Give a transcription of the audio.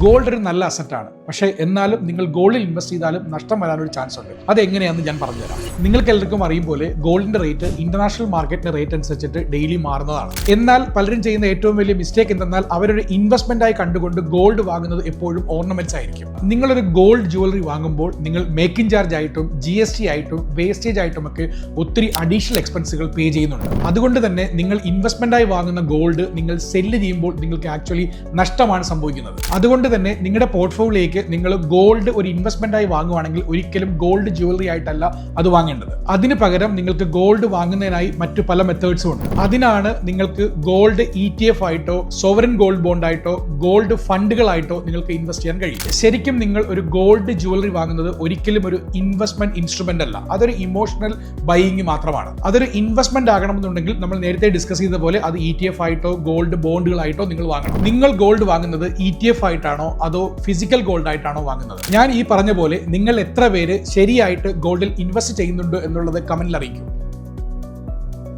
Gold ഒരു നല്ല അസറ്റാണ്, പക്ഷേ എന്നാലും നിങ്ങൾ ഗോൾഡിൽ ഇൻവെസ്റ്റ് ചെയ്താലും നഷ്ടം വരാനൊരു ചാൻസ് ഉണ്ട്. അതെങ്ങനെയാണെന്ന് ഞാൻ പറഞ്ഞുതരാം. നിങ്ങൾക്ക് എല്ലാവർക്കും അറിയും പോലെ ഗോൾഡിന്റെ റേറ്റ് ഇന്റർനാഷണൽ മാർക്കറ്റിന്റെ റേറ്റ് അനുസരിച്ചിട്ട് ഡെയിലി മാറുന്നതാണ്. എന്നാൽ പലരും ചെയ്യുന്ന ഏറ്റവും വലിയ മിസ്റ്റേക്ക് എന്തെന്നാൽ അവരൊരു ഇൻവെസ്റ്റ്മെന്റ് ആയി കണ്ടുകൊണ്ട് ഗോൾഡ് വാങ്ങുന്നത് എപ്പോഴും ഓർണമെന്റ്സ് ആയിരിക്കും. നിങ്ങളൊരു ഗോൾഡ് ജുവലറി വാങ്ങുമ്പോൾ നിങ്ങൾ മേക്കിംഗ് ചാർജ് ആയിട്ടും GST ആയിട്ടും വേസ്റ്റേജ് ആയിട്ടും ഒക്കെ ഒത്തിരി അഡീഷണൽ എക്സ്പെൻസുകൾ പേ ചെയ്യുന്നുണ്ട്. അതുകൊണ്ട് തന്നെ നിങ്ങൾ ഇൻവെസ്റ്റ്മെന്റ് ആയി വാങ്ങുന്ന ഗോൾഡ് നിങ്ങൾ സെല്ല് ചെയ്യുമ്പോൾ നിങ്ങൾക്ക് ആക്ച്വലി നഷ്ടമാണ് സംഭവിക്കുന്നത്. അതുകൊണ്ട് തന്നെ നിങ്ങളുടെ പോർട്ട്ഫോളിയോയിലേക്ക് നിങ്ങൾ ഗോൾഡ് ഒരു ഇൻവെസ്റ്റ്മെന്റ് ആയി വാങ്ങുവാണെങ്കിൽ ഒരിക്കലും ഗോൾഡ് ജുവലറി ആയിട്ടല്ല അത് വാങ്ങേണ്ടത്. അതിന് പകരം നിങ്ങൾക്ക് ഗോൾഡ് വാങ്ങുന്നതിനായി മറ്റു പല മെത്തേഡ്സും ഉണ്ട്. അതിനാണ് നിങ്ങൾക്ക് ഗോൾഡ് ETF ആയിട്ടോ സോവറിൻ ഗോൾഡ് ബോണ്ട് ആയിട്ടോ ഗോൾഡ് ഫണ്ടുകളായിട്ടോ നിങ്ങൾക്ക് ഇൻവെസ്റ്റ് ചെയ്യാൻ കഴിയും. ശരിക്കും നിങ്ങൾ ഒരു ഗോൾഡ് ജുവലറി വാങ്ങുന്നത് ഒരിക്കലും ഒരു ഇൻവെസ്റ്റ്മെന്റ് ഇൻസ്ട്രുമെന്റ് അല്ല, അതൊരു ഇമോഷണൽ ബൈയിങ് മാത്രമാണ്. അതൊരു ഇൻവെസ്റ്റ്മെന്റ് ആകണമെന്നുണ്ടെങ്കിൽ നമ്മൾ നേരത്തെ ഡിസ്കസ് ചെയ്ത പോലെ അത് ETF ആയിട്ടോ ഗോൾഡ് ബോണ്ടുകളായിട്ടോ നിങ്ങൾ വാങ്ങണം. നിങ്ങൾ ഗോൾഡ് വാങ്ങുന്നത് ETF ആയിട്ടാണോ അതോ ഫിസിക്കൽ ഗോൾഡ് ആയിട്ടാണോ വാങ്ങുന്നത്? ഞാൻ ഈ പറഞ്ഞ പോലെ നിങ്ങൾ എത്ര പേര് ശരിയായിട്ട് ഗോൾഡിൽ ഇൻവെസ്റ്റ് ചെയ്യുന്നുണ്ട് എന്നുള്ളത് കമന്റിൽ അറിയിക്കും.